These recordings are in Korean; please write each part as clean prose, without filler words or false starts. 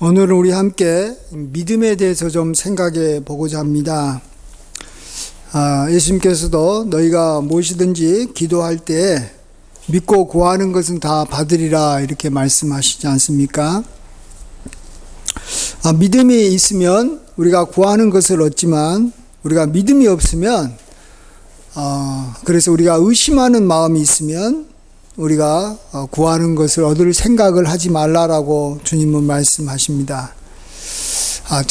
오늘은 우리 함께 믿음에 대해서 좀 생각해 보고자 합니다. 예수님께서도 너희가 무엇이든지 기도할 때 믿고 구하는 것은 다 받으리라 이렇게 말씀하시지 않습니까? 믿음이 있으면 우리가 구하는 것을 얻지만 우리가 믿음이 없으면 그래서 우리가 의심하는 마음이 있으면 우리가 구하는 것을 얻을 생각을 하지 말라라고 주님은 말씀하십니다.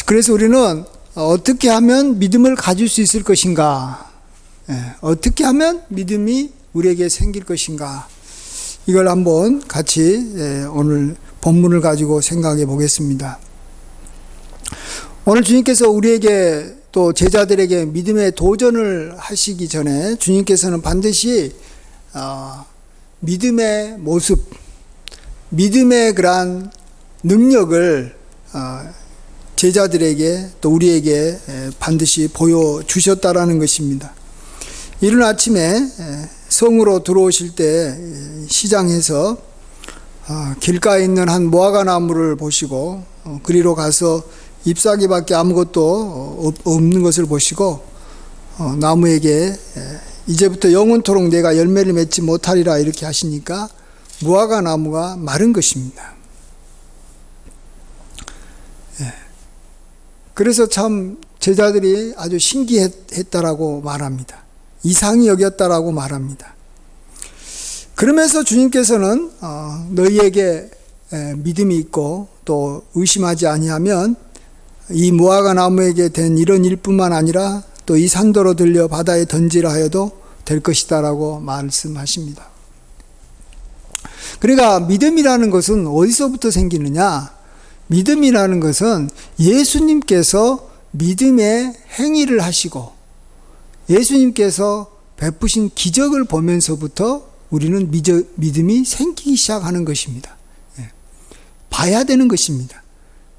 그래서 우리는 어떻게 하면 믿음을 가질 수 있을 것인가? 어떻게 하면 믿음이 우리에게 생길 것인가? 이걸 한번 같이 오늘 본문을 가지고 생각해 보겠습니다. 오늘 주님께서 우리에게 또 제자들에게 믿음의 도전을 하시기 전에 주님께서는 반드시 믿음의 모습, 믿음의 그러한 능력을 제자들에게 또 우리에게 반드시 보여주셨다라는 것입니다. 이른 아침에 성으로 들어오실 때 시장에서 길가에 있는 한 무화과 나무를 보시고 그리로 가서 잎사귀밖에 아무것도 없는 것을 보시고 나무에게 이제부터 영원토록 내가 열매를 맺지 못하리라 이렇게 하시니까 무화과 나무가 마른 것입니다. 그래서 참 제자들이 아주 신기했다라고 말합니다. 이상히 여겼다라고 말합니다. 그러면서 주님께서는 너희에게 믿음이 있고 또 의심하지 아니하면 이 무화과 나무에게 된 이런 일뿐만 아니라 또 이 산더러 들려 바다에 던지라 하여도 될 것이다 라고 말씀하십니다. 그러니까 믿음이라는 것은 어디서부터 생기느냐? 믿음이라는 것은 예수님께서 믿음의 행위를 하시고 예수님께서 베푸신 기적을 보면서부터 우리는 믿음이 생기기 시작하는 것입니다. 봐야 되는 것입니다.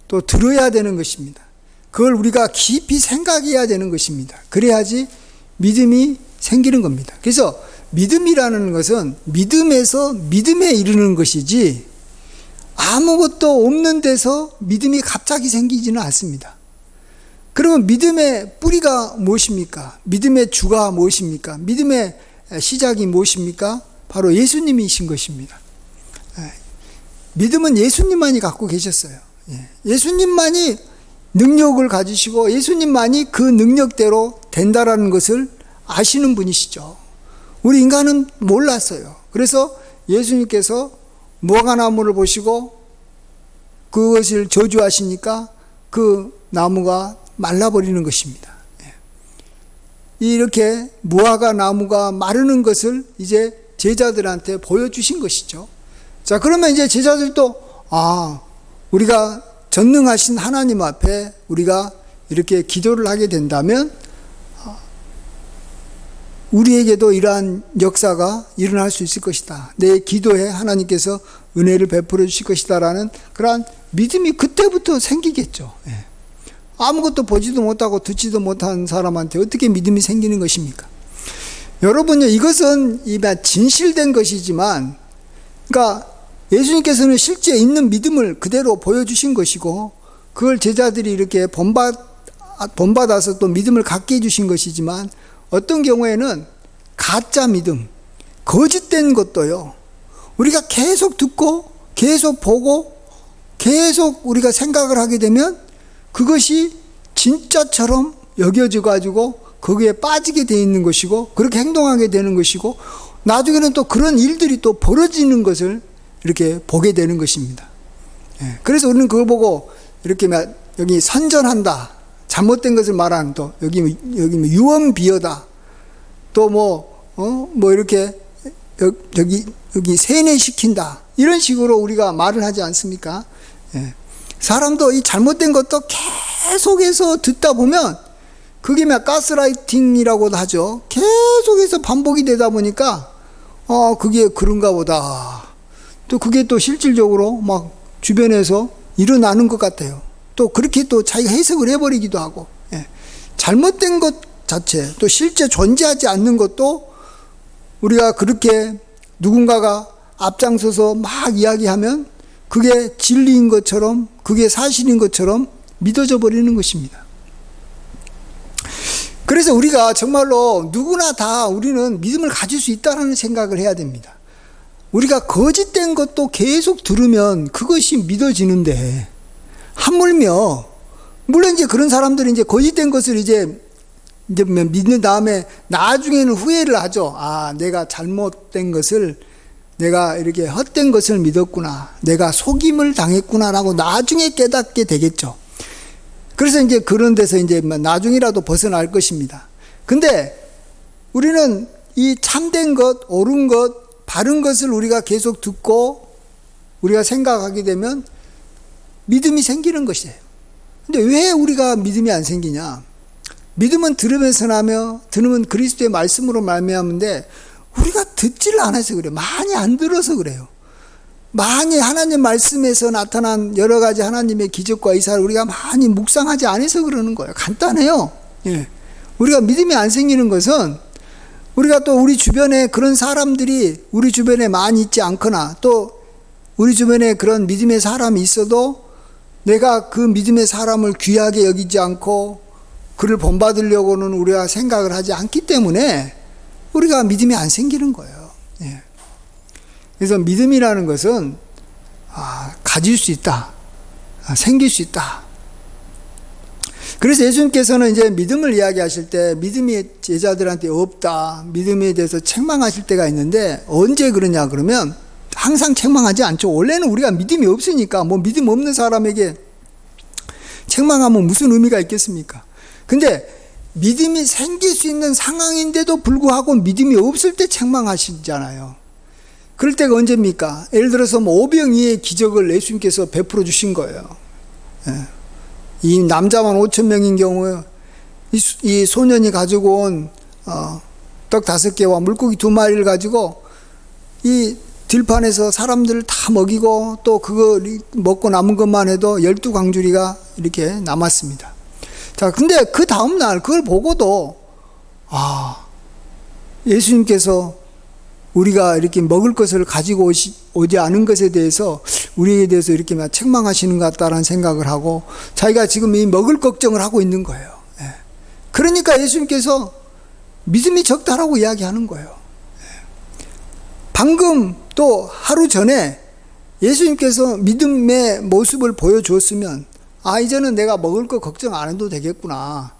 또 들어야 되는 것입니다. 그걸 우리가 깊이 생각해야 되는 것입니다. 그래야지 믿음이 생기는 겁니다. 그래서 믿음이라는 것은 믿음에서 믿음에 이르는 것이지 아무것도 없는 데서 믿음이 갑자기 생기지는 않습니다. 그러면 믿음의 뿌리가 무엇입니까? 믿음의 주가 무엇입니까? 믿음의 시작이 무엇입니까? 바로 예수님이신 것입니다. 믿음은 예수님만이 갖고 계셨어요. 예수님만이 능력을 가지시고 예수님만이 그 능력대로 된다라는 것을 아시는 분이시죠. 우리 인간은 몰랐어요. 그래서 예수님께서 무화과 나무를 보시고 그것을 저주하시니까 그 나무가 말라버리는 것입니다. 이렇게 무화과 나무가 마르는 것을 이제 제자들한테 보여주신 것이죠. 자, 그러면 이제 제자들도 우리가 전능하신 하나님 앞에 우리가 이렇게 기도를 하게 된다면 우리에게도 이러한 역사가 일어날 수 있을 것이다. 내 기도에 하나님께서 은혜를 베풀어 주실 것이다 라는 그러한 믿음이 그때부터 생기겠죠. 아무것도 보지도 못하고 듣지도 못한 사람한테 어떻게 믿음이 생기는 것입니까? 여러분요, 이것은 진실된 것이지만 그러니까 예수님께서는 실제 있는 믿음을 그대로 보여주신 것이고 그걸 제자들이 이렇게 본받아서 또 믿음을 갖게 해주신 것이지만 어떤 경우에는 가짜 믿음, 거짓된 것도요, 우리가 계속 듣고 계속 보고 계속 우리가 생각을 하게 되면 그것이 진짜처럼 여겨져 가지고 거기에 빠지게 돼 있는 것이고 그렇게 행동하게 되는 것이고 나중에는 또 그런 일들이 또 벌어지는 것을 이렇게 보게 되는 것입니다. 그래서 우리는 그걸 보고 이렇게 여기 선전한다, 잘못된 것을 말하는, 또 여기 유언비어다, 또 이렇게 여기 세뇌시킨다, 이런 식으로 우리가 말을 하지 않습니까? 사람도 이 잘못된 것도 계속해서 듣다 보면 그게 가스라이팅이라고도 하죠. 계속해서 반복이 되다 보니까 그게 그런가 보다. 또 그게 또 실질적으로 주변에서 일어나는 것 같아요. 또 그렇게 또 자기가 해석을 해버리기도 하고, 잘못된 것 자체, 또 실제 존재하지 않는 것도 우리가 그렇게 누군가가 앞장서서 막 이야기하면 그게 진리인 것처럼, 그게 사실인 것처럼 믿어져 버리는 것입니다. 그래서 우리가 정말로 누구나 다 우리는 믿음을 가질 수 있다는 생각을 해야 됩니다. 우리가 거짓된 것도 계속 들으면 그것이 믿어지는데, 하물며, 물론 이제 그런 사람들이 이제 거짓된 것을 이제 믿는 다음에 나중에는 후회를 하죠. 아, 내가 잘못된 것을, 내가 이렇게 헛된 것을 믿었구나, 내가 속임을 당했구나라고 나중에 깨닫게 되겠죠. 그래서 이제 그런 데서 이제 나중이라도 벗어날 것입니다. 근데 우리는 이 참된 것, 옳은 것, 바른 것을 우리가 계속 듣고 우리가 생각하게 되면 믿음이 생기는 것이에요. 근데 왜 우리가 믿음이 안 생기냐? 믿음은 들으면서 나며, 들으면 그리스도의 말씀으로 말미암는데 우리가 듣지를 않아서 그래요. 많이 안 들어서 그래요. 많이 하나님 말씀에서 나타난 여러 가지 하나님의 기적과 이사를 우리가 많이 묵상하지 않아서 그러는 거예요. 간단해요. 예. 우리가 믿음이 안 생기는 것은 우리가 또 우리 주변에 그런 사람들이 우리 주변에 많이 있지 않거나, 또 우리 주변에 그런 믿음의 사람이 있어도 내가 그 믿음의 사람을 귀하게 여기지 않고 그를 본받으려고는 우리가 생각을 하지 않기 때문에 우리가 믿음이 안 생기는 거예요. 예. 그래서 믿음이라는 것은 가질 수 있다, 생길 수 있다. 그래서 예수님께서는 이제 믿음을 이야기하실 때 믿음이 제자들한테 없다, 믿음에 대해서 책망하실 때가 있는데, 언제 그러냐 그러면 항상 책망하지 않죠. 원래는 우리가 믿음이 없으니까 뭐 믿음 없는 사람에게 책망하면 무슨 의미가 있겠습니까? 근데 믿음이 생길 수 있는 상황인데도 불구하고 믿음이 없을 때 책망하시잖아요. 그럴 때가 언제입니까? 예를 들어서 뭐 오병이의 기적을 예수님께서 베풀어 주신 거예요. 예. 이 남자만 5,000명인 경우에 이 소년이 가지고 온 떡 5개와 물고기 2마리를 가지고 이 들판에서 사람들을 다 먹이고, 또 그거 먹고 남은 것만 해도 12광주리가 이렇게 남았습니다. 자, 근데 그 다음날 그걸 보고도 예수님께서 우리가 이렇게 먹을 것을 가지고 오지 않은 것에 대해서 우리에 대해서 이렇게 책망하시는 것 같다라는 생각을 하고, 자기가 지금 이 먹을 걱정을 하고 있는 거예요. 예. 그러니까 예수님께서 믿음이 적다라고 이야기하는 거예요. 예. 방금 또 하루 전에 예수님께서 믿음의 모습을 보여줬으면, 이제는 내가 먹을 거 걱정 안 해도 되겠구나.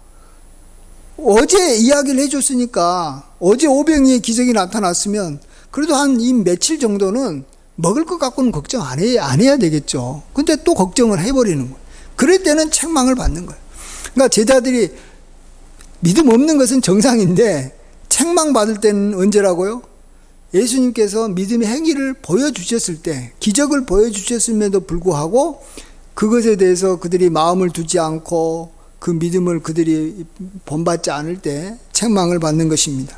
어제 이야기를 해줬으니까, 어제 오병이의 기적이 나타났으면 그래도 한 이 며칠 정도는 먹을 것 갖고는 걱정 안 해야 되겠죠. 근데 또 걱정을 해버리는 거예요. 그럴 때는 책망을 받는 거예요. 그러니까 제자들이 믿음 없는 것은 정상인데 책망 받을 때는 언제라고요? 예수님께서 믿음의 행위를 보여주셨을 때, 기적을 보여주셨음에도 불구하고 그것에 대해서 그들이 마음을 두지 않고 그 믿음을 그들이 본받지 않을 때 책망을 받는 것입니다.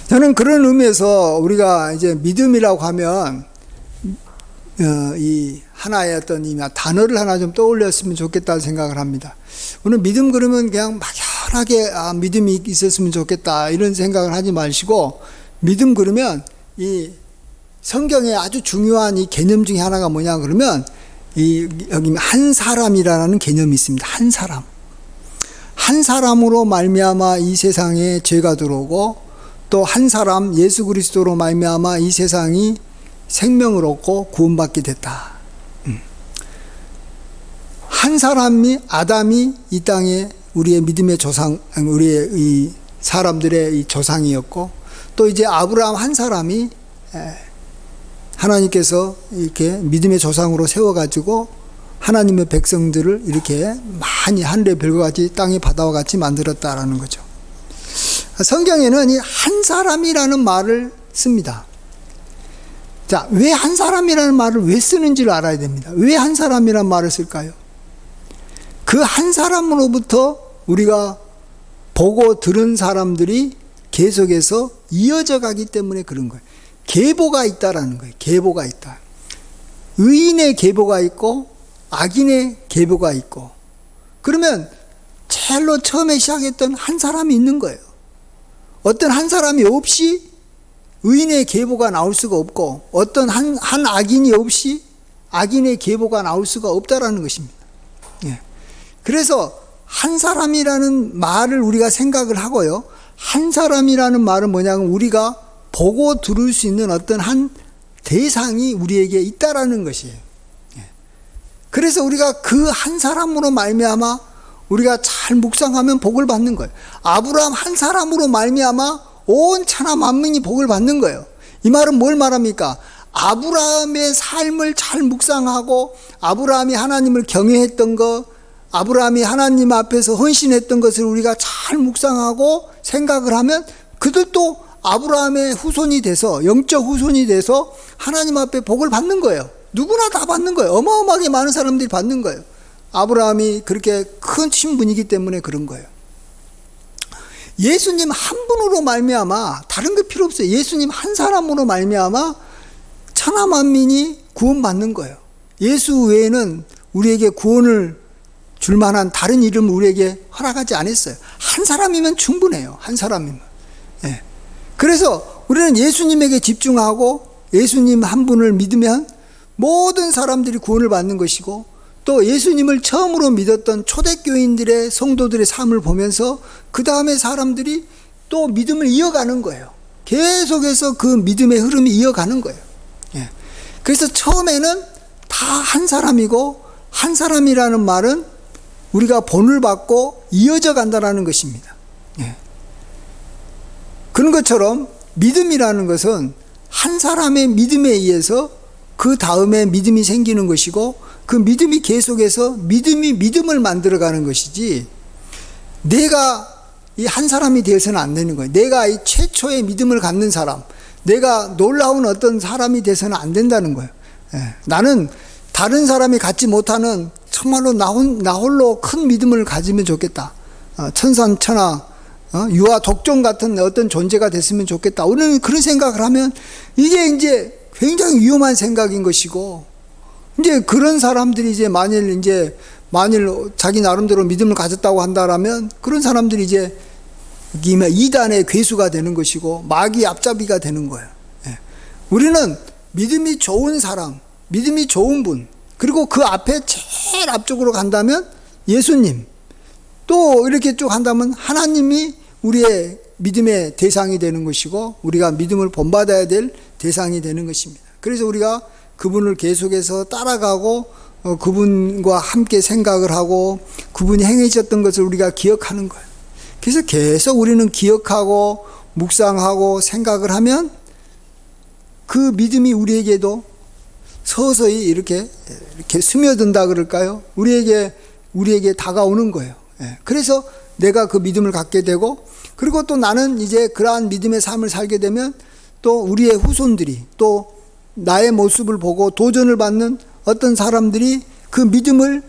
저는 그런 의미에서 우리가 이제 믿음이라고 하면 이 하나의 어떤 단어를 하나 좀 떠올렸으면 좋겠다는 생각을 합니다. 오늘 믿음 그러면 그냥 막연하게 믿음이 있었으면 좋겠다 이런 생각을 하지 마시고, 믿음 그러면 이 성경에 아주 중요한 이 개념 중에 하나가 뭐냐 그러면 여기 한 사람이라는 개념이 있습니다. 한 사람. 한 사람으로 말미암아 이 세상에 죄가 들어오고, 또 한 사람 예수 그리스도로 말미암아 이 세상이 생명을 얻고 구원받게 됐다. 한 사람이, 아담이 이 땅에 우리의 믿음의 조상, 우리의 이 사람들의 이 조상이었고, 또 이제 아브라함 한 사람이 하나님께서 이렇게 믿음의 조상으로 세워가지고 하나님의 백성들을 이렇게 많이 하늘의 별과 같이 땅의 바다와 같이 만들었다라는 거죠. 성경에는 이 한 사람이라는 말을 씁니다. 자, 왜 한 사람이라는 말을 왜 쓰는지를 알아야 됩니다. 왜 한 사람이라는 말을 쓸까요? 그 한 사람으로부터 우리가 보고 들은 사람들이 계속해서 이어져 가기 때문에 그런 거예요. 계보가 있다라는 거예요. 계보가 있다. 의인의 계보가 있고 악인의 계보가 있고, 그러면 제일로 처음에 시작했던 한 사람이 있는 거예요. 어떤 한 사람이 없이 의인의 계보가 나올 수가 없고 어떤 한 악인이 없이 악인의 계보가 나올 수가 없다라는 것입니다. 예. 그래서 한 사람이라는 말을 우리가 생각을 하고요. 한 사람이라는 말은 뭐냐면 우리가 보고 들을 수 있는 어떤 한 대상이 우리에게 있다라는 것이에요. 예. 그래서 우리가 그 한 사람으로 말미암아 우리가 잘 묵상하면 복을 받는 거예요. 아브라함 한 사람으로 말미암아 온 천하 만민이 복을 받는 거예요. 이 말은 뭘 말합니까? 아브라함의 삶을 잘 묵상하고 아브라함이 하나님을 경외했던 것, 아브라함이 하나님 앞에서 헌신했던 것을 우리가 잘 묵상하고 생각을 하면 그들도 아브라함의 후손이 돼서 영적 후손이 돼서 하나님 앞에 복을 받는 거예요. 누구나 다 받는 거예요. 어마어마하게 많은 사람들이 받는 거예요. 아브라함이 그렇게 큰 신분이기 때문에 그런 거예요. 예수님 한 분으로 말미암아 다른 거 필요 없어요. 예수님 한 사람으로 말미암아 천하 만민이 구원받는 거예요. 예수 외에는 우리에게 구원을 줄 만한 다른 이름을 우리에게 허락하지 않았어요. 한 사람이면 충분해요. 한 사람이면. 예. 그래서 우리는 예수님에게 집중하고 예수님 한 분을 믿으면 모든 사람들이 구원을 받는 것이고 또 예수님을 처음으로 믿었던 초대교인들의 성도들의 삶을 보면서 그 다음에 사람들이 또 믿음을 이어가는 거예요. 계속해서 그 믿음의 흐름이 이어가는 거예요. 예. 그래서 처음에는 다 한 사람이고 한 사람이라는 말은 우리가 본을 받고 이어져 간다는 것입니다. 예. 그런 것처럼 믿음이라는 것은 한 사람의 믿음에 의해서 그 다음에 믿음이 생기는 것이고 그 믿음이 계속해서 믿음이 믿음을 만들어가는 것이지 내가 이 한 사람이 되어서는 안 되는 거예요. 내가 이 최초의 믿음을 갖는 사람, 내가 놀라운 어떤 사람이 돼서는 안 된다는 거예요. 예. 나는 다른 사람이 갖지 못하는 정말로 나 홀로 큰 믿음을 가지면 좋겠다. 천산천하 유아 독종 같은 어떤 존재가 됐으면 좋겠다. 우리는 그런 생각을 하면 이게 이제 굉장히 위험한 생각인 것이고 이제 그런 사람들이 이제 만일 자기 나름대로 믿음을 가졌다고 한다라면 그런 사람들이 이제 이단의 괴수가 되는 것이고 마귀 앞잡이가 되는 거예요. 예. 우리는 믿음이 좋은 사람, 믿음이 좋은 분, 그리고 그 앞에 제일 앞쪽으로 간다면 예수님, 또 이렇게 쭉 한다면 하나님이 우리의 믿음의 대상이 되는 것이고 우리가 믿음을 본받아야 될 대상이 되는 것입니다. 그래서 우리가 그분을 계속해서 따라가고 그분과 함께 생각을 하고 그분이 행해졌던 것을 우리가 기억하는 거예요. 그래서 계속 우리는 기억하고 묵상하고 생각을 하면 그 믿음이 우리에게도 서서히 이렇게 스며든다 그럴까요? 우리에게 다가오는 거예요. 그래서 내가 그 믿음을 갖게 되고 그리고 또 나는 이제 그러한 믿음의 삶을 살게 되면 또 우리의 후손들이 또 나의 모습을 보고 도전을 받는 어떤 사람들이 그 믿음을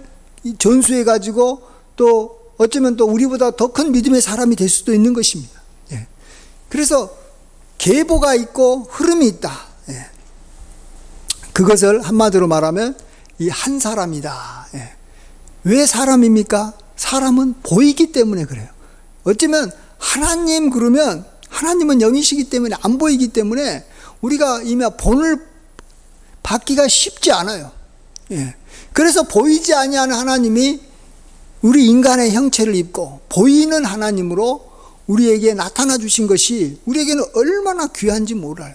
전수해 가지고 또 어쩌면 또 우리보다 더 큰 믿음의 사람이 될 수도 있는 것입니다. 그래서 계보가 있고 흐름이 있다. 그것을 한마디로 말하면 이 한 사람이다. 왜 사람입니까? 사람은 보이기 때문에 그래요. 어쩌면 하나님 그러면 하나님은 영이시기 때문에 안 보이기 때문에 우리가 이미 본을 받기가 쉽지 않아요. 그래서 보이지 아니하는 하나님이 우리 인간의 형체를 입고 보이는 하나님으로 우리에게 나타나 주신 것이 우리에게는 얼마나 귀한지 몰라요.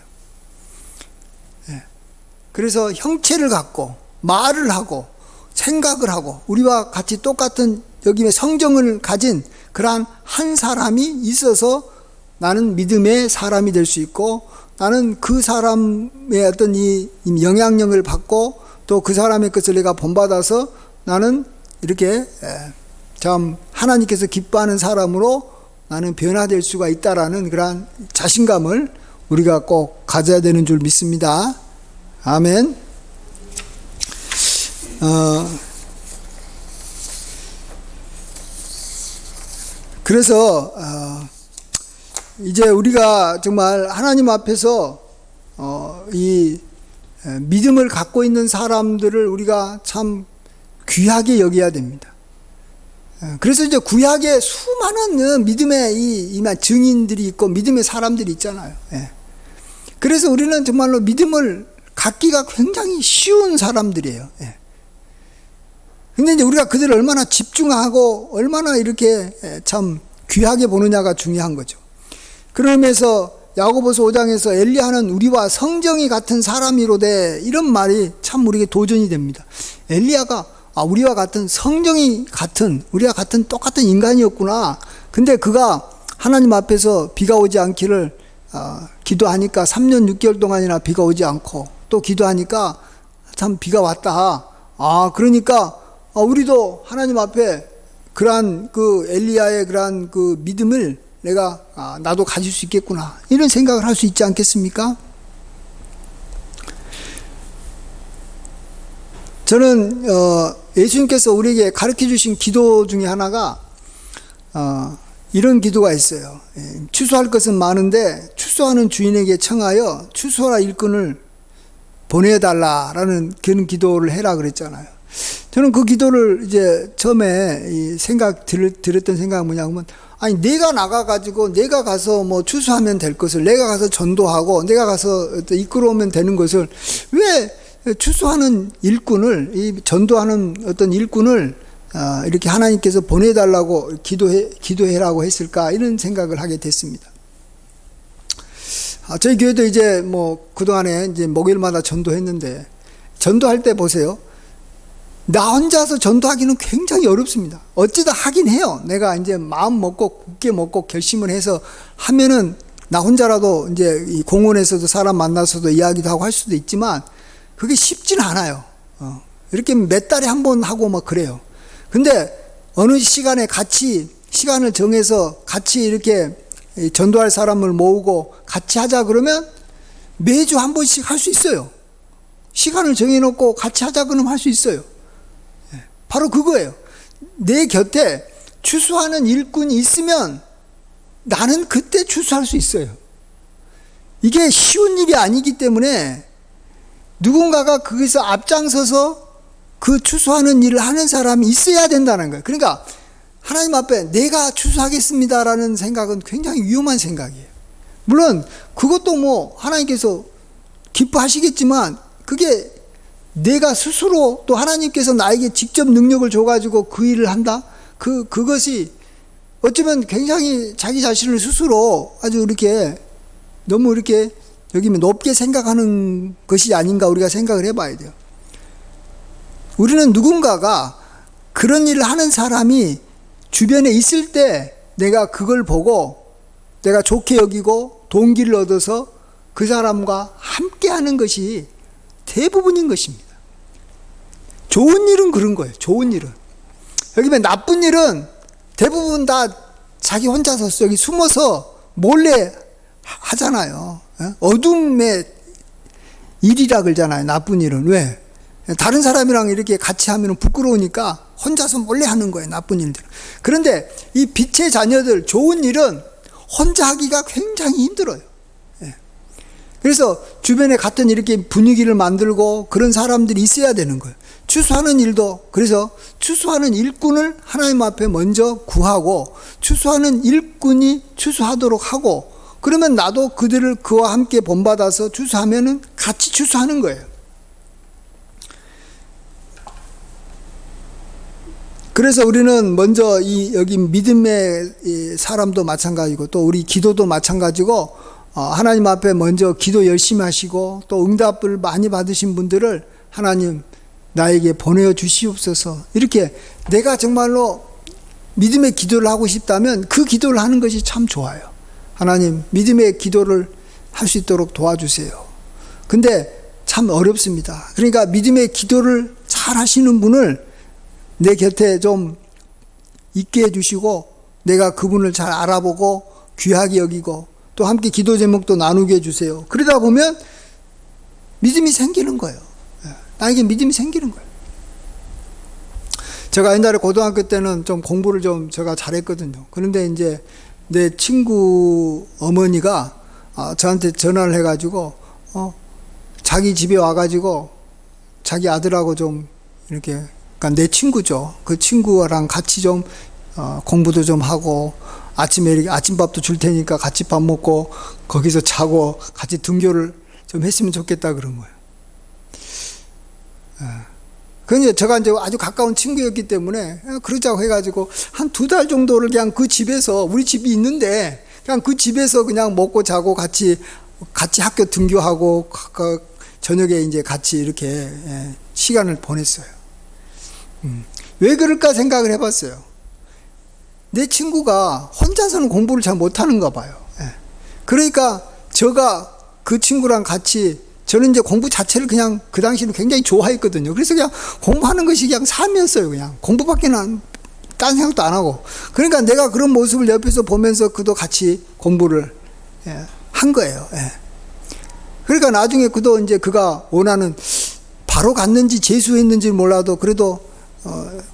그래서 형체를 갖고 말을 하고 생각을 하고 우리와 같이 똑같은 여기 성정을 가진 그러한 한 사람이 있어서 나는 믿음의 사람이 될 수 있고 나는 그 사람의 어떤 이 영향력을 받고 또 그 사람의 것을 내가 본받아서 나는 이렇게 참 하나님께서 기뻐하는 사람으로 나는 변화될 수가 있다라는 그러한 자신감을 우리가 꼭 가져야 되는 줄 믿습니다. 아멘. 그래서 이제 우리가 정말 하나님 앞에서 이 믿음을 갖고 있는 사람들을 우리가 참 귀하게 여겨야 됩니다. 그래서 이제 구약에 수많은 믿음의 이 증인들이 있고 믿음의 사람들이 있잖아요. 그래서 우리는 정말로 믿음을 갖기가 굉장히 쉬운 사람들이에요. 예. 근데 이제 우리가 그들을 얼마나 집중하고 얼마나 이렇게 참 귀하게 보느냐가 중요한 거죠. 그러면서 야고보서 5장에서 엘리야는 우리와 성정이 같은 사람이로되 이런 말이 참 우리에게 도전이 됩니다. 엘리야가 우리와 같은 성정이 같은 우리와 같은 똑같은 인간이었구나. 근데 그가 하나님 앞에서 비가 오지 않기를 기도하니까 3년 6개월 동안이나 비가 오지 않고 또 기도하니까 참 비가 왔다. 그러니까 우리도 하나님 앞에 그러한 그 엘리야의 그러한 그 믿음을 내가 나도 가질 수 있겠구나, 이런 생각을 할 수 있지 않겠습니까? 저는 예수님께서 우리에게 가르쳐 주신 기도 중에 하나가 이런 기도가 있어요. 추수할 것은 많은데 추수하는 주인에게 청하여 추수하라 일꾼을 보내달라라는 그런 기도를 해라 그랬잖아요. 저는 그 기도를 이제 처음에 들었던 생각은 뭐냐면, 아니 내가 나가가지고 내가 가서 뭐 추수하면 될 것을, 내가 가서 전도하고 내가 가서 이끌어오면 되는 것을 왜 추수하는 일꾼을, 이 전도하는 어떤 일꾼을 이렇게 하나님께서 보내달라고 기도해라고 했을까, 이런 생각을 하게 됐습니다. 저희 교회도 이제 뭐 그동안에 이제 목요일마다 전도했는데, 전도할 때 보세요. 나 혼자서 전도하기는 굉장히 어렵습니다. 어찌다 하긴 해요. 내가 이제 마음 먹고 굳게 먹고 결심을 해서 하면은 나 혼자라도 이제 이 공원에서도 사람 만나서도 이야기도 하고 할 수도 있지만 그게 쉽진 않아요. 이렇게 몇 달에 한 번 하고 막 그래요. 근데 어느 시간에 같이 시간을 정해서 같이 이렇게 전도할 사람을 모으고 같이 하자 그러면 매주 한 번씩 할 수 있어요. 시간을 정해놓고 같이 하자 그러면 할 수 있어요. 바로 그거예요. 내 곁에 추수하는 일꾼이 있으면 나는 그때 추수할 수 있어요. 이게 쉬운 일이 아니기 때문에 누군가가 거기서 앞장서서 그 추수하는 일을 하는 사람이 있어야 된다는 거예요. 그러니까 하나님 앞에 내가 추수하겠습니다라는 생각은 굉장히 위험한 생각이에요. 물론 그것도 뭐 하나님께서 기뻐하시겠지만, 그게 내가 스스로 또 하나님께서 나에게 직접 능력을 줘가지고 그 일을 한다? 그것이 어쩌면 굉장히 자기 자신을 스스로 아주 이렇게 너무 이렇게 여기면 높게 생각하는 것이 아닌가, 우리가 생각을 해봐야 돼요. 우리는 누군가가 그런 일을 하는 사람이 주변에 있을 때 내가 그걸 보고 내가 좋게 여기고 동기를 얻어서 그 사람과 함께 하는 것이 대부분인 것입니다. 좋은 일은 그런 거예요. 좋은 일은. 여기 보면 나쁜 일은 대부분 다 자기 혼자서 여기 숨어서 몰래 하잖아요. 어둠의 일이라 그러잖아요. 나쁜 일은. 왜? 다른 사람이랑 이렇게 같이 하면 부끄러우니까 혼자서 몰래 하는 거예요. 나쁜 일들은. 그런데 이 빛의 자녀들, 좋은 일은 혼자 하기가 굉장히 힘들어요. 그래서 주변에 같은 이렇게 분위기를 만들고 그런 사람들이 있어야 되는 거예요. 추수하는 일도, 그래서 추수하는 일꾼을 하나님 앞에 먼저 구하고 추수하는 일꾼이 추수하도록 하고, 그러면 나도 그와 함께 본받아서 추수하면은 같이 추수하는 거예요. 그래서 우리는 먼저 여기 믿음의 사람도 마찬가지고 또 우리 기도도 마찬가지고, 하나님 앞에 먼저 기도 열심히 하시고 또 응답을 많이 받으신 분들을 하나님 나에게 보내어 주시옵소서, 이렇게 내가 정말로 믿음의 기도를 하고 싶다면 그 기도를 하는 것이 참 좋아요. 하나님 믿음의 기도를 할 수 있도록 도와주세요. 근데 참 어렵습니다. 그러니까 믿음의 기도를 잘 하시는 분을 내 곁에 좀 있게 해주시고 내가 그분을 잘 알아보고 귀하게 여기고 또 함께 기도 제목도 나누게 해주세요. 그러다 보면 믿음이 생기는 거예요. 나에게 믿음이 생기는 거예요. 제가 옛날에 고등학교 때는 좀 공부를 좀 제가 잘했거든요. 그런데 이제 내 친구 어머니가 저한테 전화를 해가지고 자기 집에 와가지고 자기 아들하고 좀 이렇게, 그러니까 내 친구죠. 그 친구랑 같이 좀 공부도 좀 하고 아침에 이렇게 아침밥도 줄 테니까 같이 밥 먹고 거기서 자고 같이 등교를 좀 했으면 좋겠다 그런 거예요. 그런데 제가 이제 아주 가까운 친구였기 때문에 그러자고 해가지고 한 2달 정도를 그냥 그 집에서, 우리 집이 있는데 그냥 그 집에서 그냥 먹고 자고 같이 학교 등교하고 저녁에 이제 같이 이렇게 시간을 보냈어요. 왜 그럴까 생각을 해봤어요. 내 친구가 혼자서는 공부를 잘 못하는가 봐요. 그러니까 제가 그 친구랑 같이, 저는 이제 공부 자체를 그냥 그 당시에는 굉장히 좋아했거든요. 그래서 그냥 공부하는 것이 그냥 삶이었어요. 그냥 공부밖에는 딴 생각도 안 하고. 그러니까 내가 그런 모습을 옆에서 보면서 그도 같이 공부를 한 거예요. 그러니까 나중에 그도 이제 그가 원하는, 바로 갔는지 재수했는지 몰라도 그래도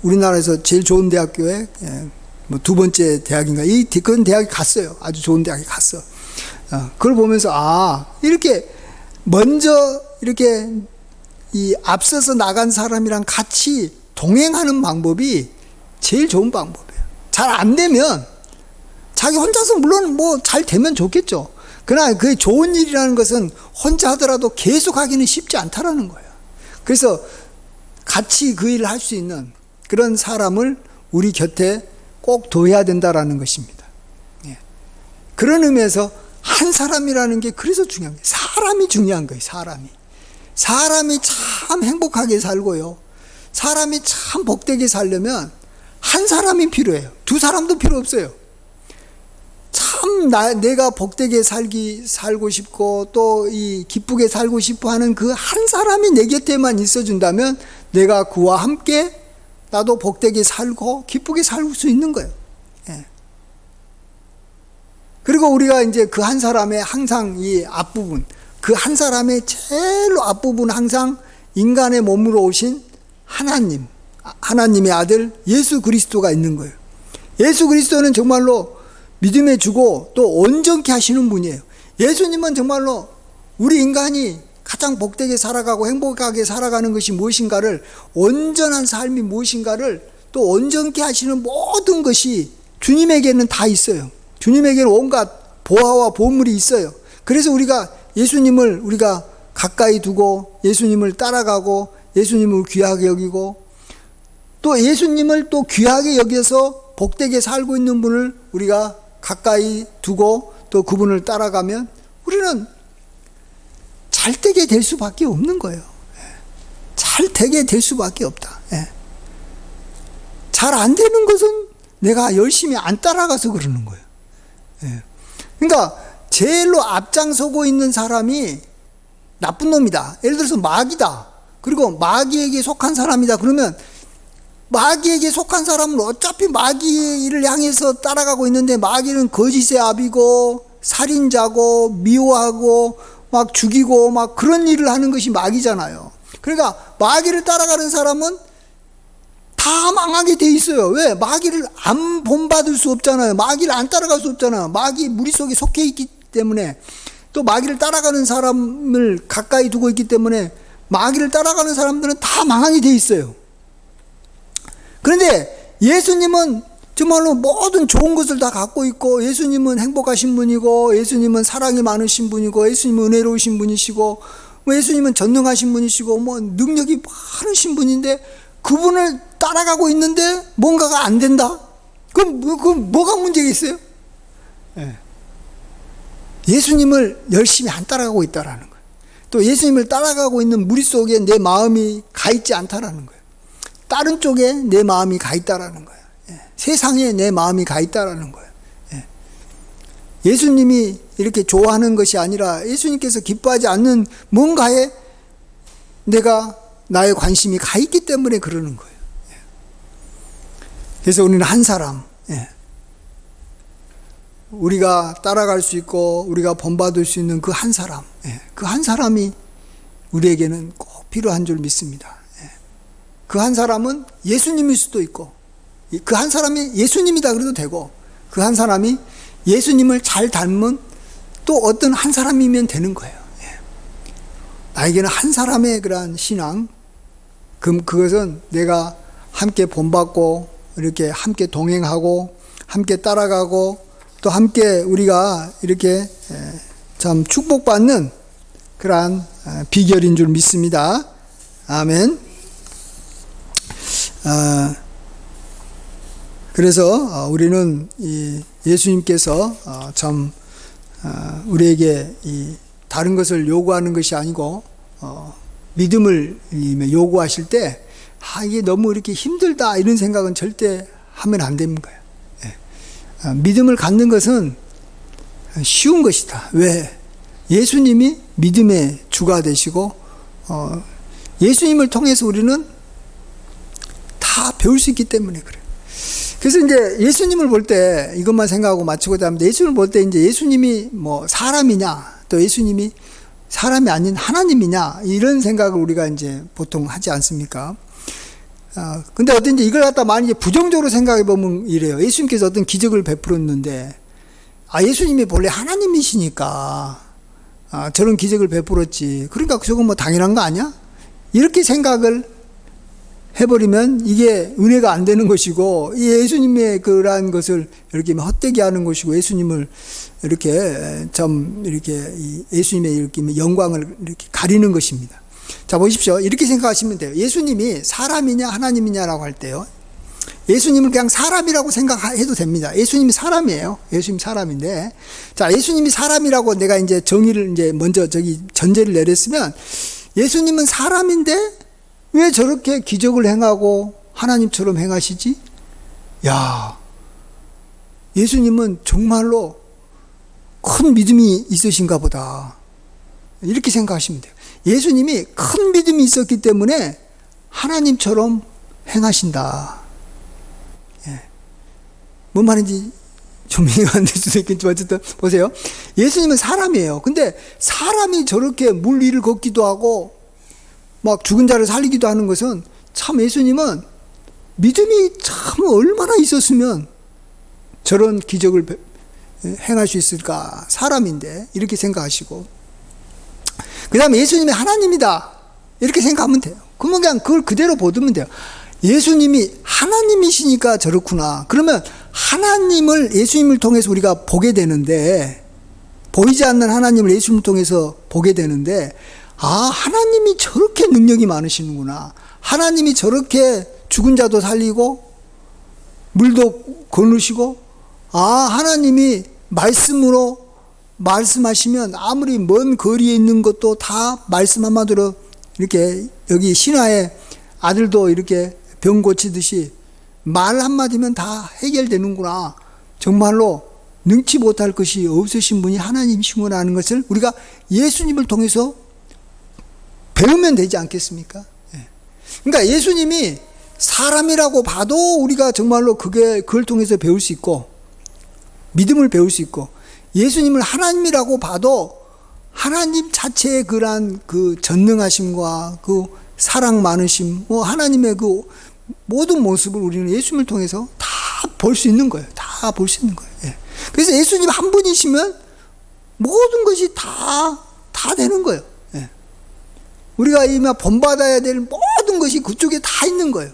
우리나라에서 제일 좋은 대학교에 뭐 2번째 대학인가 그런 대학에 갔어요. 아주 좋은 대학에 갔어. 그걸 보면서 이렇게 먼저 이렇게 이 앞서서 나간 사람이랑 같이 동행하는 방법이 제일 좋은 방법이에요. 잘 안 되면 자기 혼자서 물론 뭐 잘 되면 좋겠죠. 그러나 그게 좋은 일이라는 것은 혼자 하더라도 계속 하기는 쉽지 않다라는 거예요. 그래서 같이 그 일을 할 수 있는 그런 사람을 우리 곁에 꼭 둬야 된다라는 것입니다. 그런 의미에서 한 사람이라는 게 그래서 중요한 거예요. 사람이 중요한 거예요. 사람이 참 행복하게 살고요, 사람이 참 복되게 살려면 한 사람이 필요해요. 2사람도 필요 없어요. 참 내가 복되게 살고 싶고 또 이 기쁘게 살고 싶어 하는 그 한 사람이 내 곁에만 있어준다면 내가 그와 함께 나도 복되게 살고 기쁘게 살 수 있는 거예요. 그리고 우리가 이제 그 한 사람의 항상 이 앞부분, 그 한 사람의 제일 앞부분 항상 인간의 몸으로 오신 하나님의 아들 예수 그리스도가 있는 거예요. 예수 그리스도는 정말로 믿음의 주고 또 온전케 하시는 분이에요. 예수님은 정말로 우리 인간이 가장 복되게 살아가고 행복하게 살아가는 것이 무엇인가를, 온전한 삶이 무엇인가를 또 온전케 하시는 모든 것이 주님에게는 다 있어요. 주님에게는 온갖 보화와 보물이 있어요. 그래서 우리가 예수님을 우리가 가까이 두고 예수님을 따라가고 예수님을 귀하게 여기고 또 예수님을 또 귀하게 여겨서 복되게 살고 있는 분을 우리가 가까이 두고 또 그분을 따라가면 우리는 잘 되게 될 수밖에 없는 거예요. 잘 되게 될 수밖에 없다. 잘 안 되는 것은 내가 열심히 안 따라가서 그러는 거예요. 그러니까 제일로 앞장서고 있는 사람이 나쁜 놈이다. 예를 들어서 마귀다. 그리고 마귀에게 속한 사람이다. 그러면 마귀에게 속한 사람은 어차피 마귀를 향해서 따라가고 있는데 마귀는 거짓의 아비고 살인자고 미워하고 막 죽이고 막 그런 일을 하는 것이 마귀잖아요. 그러니까 마귀를 따라가는 사람은 다 망하게 돼 있어요. 왜? 마귀를 안 본받을 수 없잖아요. 마귀를 안 따라갈 수 없잖아요. 마귀 무리 속에 속해 있기 때문에, 또 마귀를 따라가는 사람을 가까이 두고 있기 때문에 마귀를 따라가는 사람들은 다 망하게 돼 있어요. 그런데 예수님은 정말로 모든 좋은 것을 다 갖고 있고, 예수님은 행복하신 분이고, 예수님은 사랑이 많으신 분이고, 예수님은 은혜로우신 분이시고, 예수님은 전능하신 분이시고, 능력이 많으신 분인데 그분을 따라가고 있는데 뭔가가 안 된다? 그럼 뭐가 문제겠어요? 예수님을 열심히 안 따라가고 있다라는 거예요. 또 예수님을 따라가고 있는 무리 속에 내 마음이 가 있지 않다라는 거예요. 다른 쪽에 내 마음이 가 있다라는 거예요. 세상에 내 마음이 가 있다라는 거예요. 예수님이 이렇게 좋아하는 것이 아니라 예수님께서 기뻐하지 않는 뭔가에 나의 관심이 가 있기 때문에 그러는 거예요. 그래서 우리는 한 사람, 우리가 따라갈 수 있고 우리가 본받을 수 있는 그 한 사람, 그 한 사람이 우리에게는 꼭 필요한 줄 믿습니다. 그 한 사람은 예수님일 수도 있고, 그 한 사람이 예수님이다 그래도 되고, 그 한 사람이 예수님을 잘 닮은 또 어떤 한 사람이면 되는 거예요. 나에게는 한 사람의 그러한 신앙, 그것은 내가 함께 본받고 이렇게 함께 동행하고 함께 따라가고 또 함께 우리가 이렇게 참 축복받는 그러한 비결인 줄 믿습니다. 아멘. 그래서 우리는 예수님께서 참 우리에게 다른 것을 요구하는 것이 아니고 믿음을 요구하실 때 이게 너무 이렇게 힘들다 이런 생각은 절대 하면 안 되는 거예요. 믿음을 갖는 것은 쉬운 것이다. 왜? 예수님이 믿음의 주가 되시고 예수님을 통해서 우리는 다 배울 수 있기 때문에 그래요. 그래서 이제 예수님을 볼 때 이것만 생각하고 마치고자 합니다. 예수님을 볼 때 이제 예수님이 뭐 사람이냐, 또 예수님이 사람이 아닌 하나님이냐, 이런 생각을 우리가 이제 보통 하지 않습니까? 근데 어떤지 이걸 갖다 많이 부정적으로 생각해 보면 이래요. 예수님께서 어떤 기적을 베풀었는데, 예수님이 본래 하나님이시니까, 저런 기적을 베풀었지. 그러니까 저건 뭐 당연한 거 아니야? 이렇게 생각을 해버리면 이게 은혜가 안 되는 것이고, 이 예수님의 그러한 것을 이렇게 헛되게 하는 것이고, 예수님을 이렇게 예수님의 이렇게 영광을 이렇게 가리는 것입니다. 자, 보십시오. 이렇게 생각하시면 돼요. 예수님이 사람이냐 하나님이냐라고 할 때요, 예수님을 그냥 사람이라고 생각해도 됩니다. 예수님이 사람이에요. 예수님 사람인데, 자, 예수님이 사람이라고 내가 이제 정의를 이제 먼저 전제를 내렸으면, 예수님은 사람인데 왜 저렇게 기적을 행하고 하나님처럼 행하시지? 야, 예수님은 정말로 큰 믿음이 있으신가 보다. 이렇게 생각하시면 돼요. 예수님이 큰 믿음이 있었기 때문에 하나님처럼 행하신다. 뭔 말인지 좀 이해가 안 될 수도 있겠지만 어쨌든 보세요. 예수님은 사람이에요. 근데 사람이 저렇게 물 위를 걷기도 하고 막 죽은 자를 살리기도 하는 것은, 참 예수님은 믿음이 참 얼마나 있었으면 저런 기적을 행할 수 있을까. 사람인데 이렇게 생각하시고, 그 다음에 예수님이 하나님이다 이렇게 생각하면 돼요. 그러면 그냥 그걸 그대로 보면 돼요. 예수님이 하나님이시니까 저렇구나. 그러면 하나님을 예수님을 통해서 우리가 보게 되는데, 보이지 않는 하나님을 예수님을 통해서 보게 되는데, 하나님이 저렇게 능력이 많으시는구나. 하나님이 저렇게 죽은 자도 살리고 물도 거누시고, 하나님이 말씀으로 말씀하시면 아무리 먼 거리에 있는 것도 다 말씀 한마디로 이렇게, 여기 신하의 아들도 이렇게 병 고치듯이 말 한마디면 다 해결되는구나. 정말로 능치 못할 것이 없으신 분이 하나님이시구나 하는 것을 우리가 예수님을 통해서 배우면 되지 않겠습니까? 그러니까 예수님이 사람이라고 봐도 우리가 정말로 그걸 통해서 배울 수 있고, 믿음을 배울 수 있고, 예수님을 하나님이라고 봐도 하나님 자체의 그러한 그 전능하심과 그 사랑 많으심, 하나님의 그 모든 모습을 우리는 예수님을 통해서 다 볼 수 있는 거예요. 다 볼 수 있는 거예요. 그래서 예수님 한 분이시면 모든 것이 다 되는 거예요. 우리가 이마 본받아야 될 모든 것이 그쪽에 다 있는 거예요.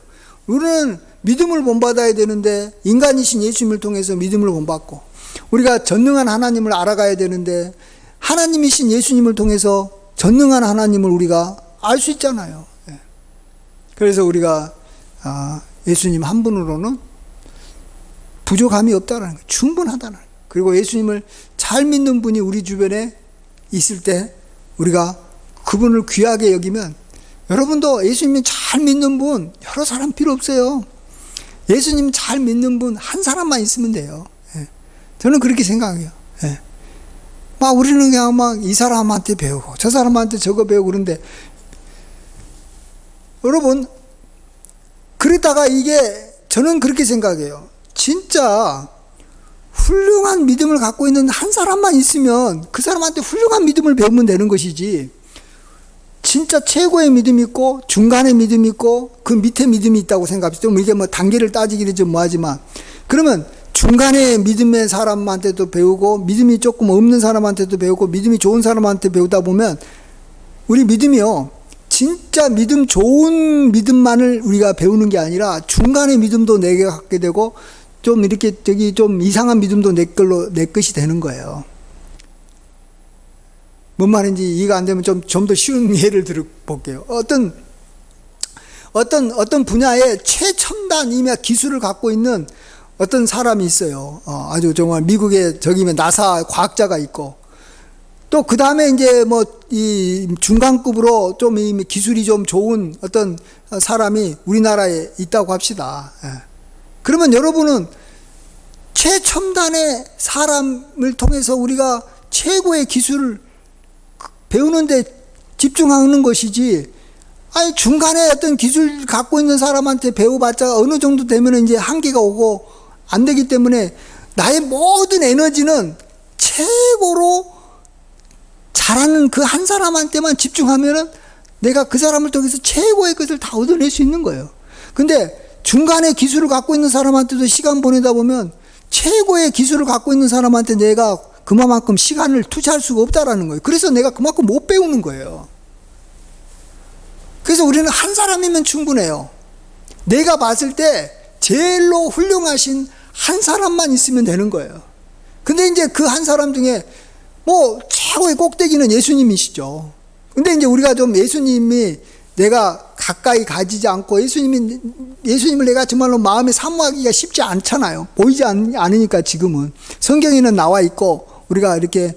우리는 믿음을 본받아야 되는데 인간이신 예수님을 통해서 믿음을 본받고, 우리가 전능한 하나님을 알아가야 되는데 하나님이신 예수님을 통해서 전능한 하나님을 우리가 알 수 있잖아요. 그래서 우리가 예수님 한 분으로는 부족함이 없다는 거예요. 충분하다는 거예요. 그리고 예수님을 잘 믿는 분이 우리 주변에 있을 때 우리가 그분을 귀하게 여기면, 여러분도 예수님 잘 믿는 분 여러 사람 필요 없어요. 예수님 잘 믿는 분 한 사람만 있으면 돼요. 저는 그렇게 생각해요. 막 우리는 그냥 막 이 사람한테 배우고 저 사람한테 저거 배우고 그런데, 여러분 그러다가 이게, 저는 그렇게 생각해요. 진짜 훌륭한 믿음을 갖고 있는 한 사람만 있으면 그 사람한테 훌륭한 믿음을 배우면 되는 것이지, 진짜 최고의 믿음이 있고 중간의 믿음이 있고 그 밑에 믿음이 있다고 생각합시다. 이게 뭐 단계를 따지기는 좀 뭐하지만, 그러면 중간의 믿음의 사람한테도 배우고 믿음이 조금 없는 사람한테도 배우고 믿음이 좋은 사람한테 배우다 보면 우리 믿음이요, 진짜 좋은 믿음만을 우리가 배우는 게 아니라 중간의 믿음도 내게 갖게 되고 좀 이렇게 좀 이상한 믿음도 내 것이 되는 거예요. 뭔 말인지 이해가 안 되면 좀 더 쉬운 예를 들어볼게요. 어떤 분야에 최첨단 기술을 갖고 있는 어떤 사람이 있어요. 아주 정말 미국에 저기면 나사 과학자가 있고, 또 그 다음에 이제 뭐 이 중간급으로 좀 이 기술이 좀 좋은 어떤 사람이 우리나라에 있다고 합시다. 그러면 여러분은 최첨단의 사람을 통해서 우리가 최고의 기술을 배우는데 집중하는 것이지, 아니 중간에 어떤 기술 갖고 있는 사람한테 배워봤자 어느 정도 되면 이제 한계가 오고 안 되기 때문에 나의 모든 에너지는 최고로 잘하는 그 한 사람한테만 집중하면은 내가 그 사람을 통해서 최고의 것을 다 얻어낼 수 있는 거예요. 근데 중간에 기술을 갖고 있는 사람한테도 시간 보내다 보면 최고의 기술을 갖고 있는 사람한테 내가 그만큼 시간을 투자할 수가 없다라는 거예요. 그래서 내가 그만큼 못 배우는 거예요. 그래서 우리는 한 사람이면 충분해요. 내가 봤을 때 제일로 훌륭하신 한 사람만 있으면 되는 거예요. 근데 이제 그 한 사람 중에 뭐 최고의 꼭대기는 예수님이시죠. 근데 이제 우리가 좀 예수님이 내가 가까이 가지지 않고 예수님을 내가 정말로 마음에 사모하기가 쉽지 않잖아요. 보이지 않으니까 지금은. 성경에는 나와 있고 우리가 이렇게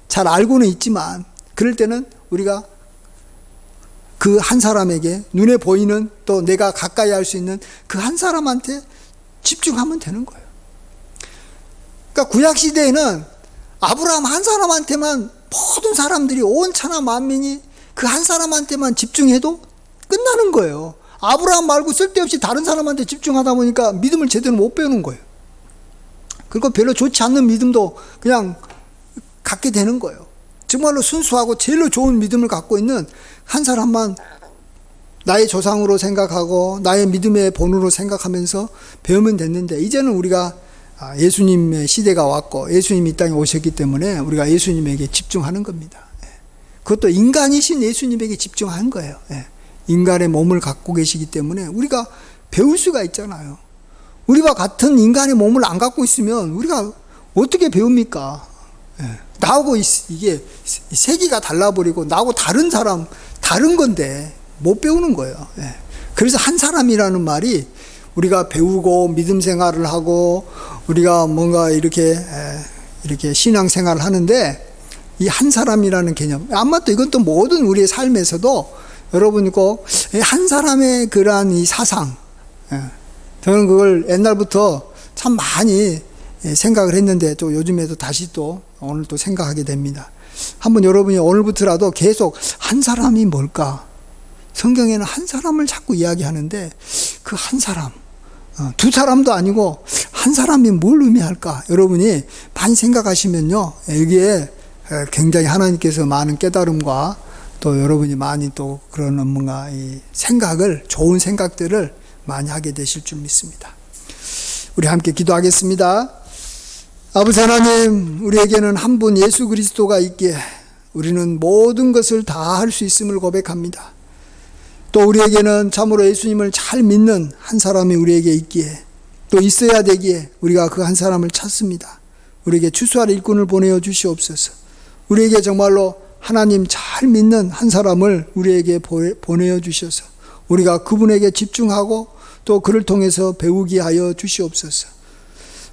잘 알고는 있지만, 그럴 때는 우리가 그 한 사람에게 눈에 보이는, 또 내가 가까이 할 수 있는 그 한 사람한테 집중하면 되는 거예요. 그러니까 구약시대에는 아브라함 한 사람한테만 모든 사람들이, 온 천하 만민이 그 한 사람한테만 집중해도 끝나는 거예요. 아브라함 말고 쓸데없이 다른 사람한테 집중하다 보니까 믿음을 제대로 못 배우는 거예요. 그리고 별로 좋지 않는 믿음도 그냥 갖게 되는 거예요. 정말로 순수하고 제일로 좋은 믿음을 갖고 있는 한 사람만 나의 조상으로 생각하고 나의 믿음의 본으로 생각하면서 배우면 됐는데, 이제는 우리가 예수님의 시대가 왔고 예수님이 이 땅에 오셨기 때문에 우리가 예수님에게 집중하는 겁니다. 그것도 인간이신 예수님에게 집중한 거예요. 인간의 몸을 갖고 계시기 때문에 우리가 배울 수가 있잖아요. 우리와 같은 인간의 몸을 안 갖고 있으면 우리가 어떻게 배웁니까? 나하고 이게 세계가 달라버리고 나하고 다른 사람, 다른 건데 못 배우는 거예요. 그래서 한 사람이라는 말이, 우리가 배우고 믿음 생활을 하고 우리가 뭔가 이렇게 신앙생활을 하는데, 이 한 사람이라는 개념, 아마 또 이건 또 모든 우리의 삶에서도 여러분이 꼭 한 사람의 그러한 이 사상, 저는 그걸 옛날부터 참 많이 생각을 했는데 또 요즘에도 다시 또 오늘 또 생각하게 됩니다. 한번 여러분이 오늘부터라도 계속 한 사람이 뭘까? 성경에는 한 사람을 자꾸 이야기하는데 그 한 사람, 두 사람도 아니고 한 사람이 뭘 의미할까? 여러분이 많이 생각하시면요, 여기에 굉장히 하나님께서 많은 깨달음과 또 여러분이 많이 또 그런 뭔가 이 생각을, 좋은 생각들을 많이 하게 되실 줄 믿습니다. 우리 함께 기도하겠습니다. 아버지 하나님, 우리에게는 한 분 예수 그리스도가 있기에 우리는 모든 것을 다 할 수 있음을 고백합니다. 또 우리에게는 참으로 예수님을 잘 믿는 한 사람이 우리에게 있기에, 또 있어야 되기에 우리가 그 한 사람을 찾습니다. 우리에게 추수할 일꾼을 보내어 주시옵소서. 우리에게 정말로 하나님 잘 믿는 한 사람을 우리에게 보내어 주셔서 우리가 그분에게 집중하고 또 그를 통해서 배우게 하여 주시옵소서.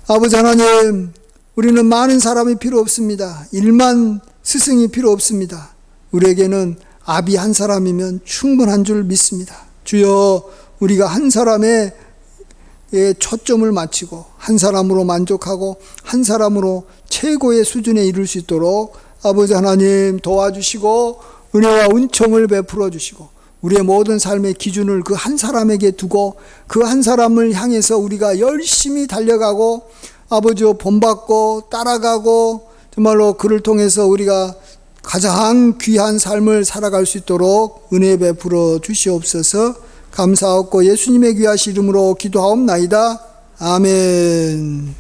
아버지 하나님, 우리는 많은 사람이 필요 없습니다. 1만 스승이 필요 없습니다. 우리에게는 아비 한 사람이면 충분한 줄 믿습니다. 주여, 우리가 한 사람의 초점을 맞추고 한 사람으로 만족하고 한 사람으로 최고의 수준에 이룰 수 있도록 아버지 하나님 도와주시고 은혜와 은총을 베풀어 주시고, 우리의 모든 삶의 기준을 그 한 사람에게 두고 그 한 사람을 향해서 우리가 열심히 달려가고 아버지여 본받고 따라가고 정말로 그를 통해서 우리가 가장 귀한 삶을 살아갈 수 있도록 은혜 베풀어 주시옵소서. 감사하고 예수님의 귀하신 이름으로 기도하옵나이다. 아멘.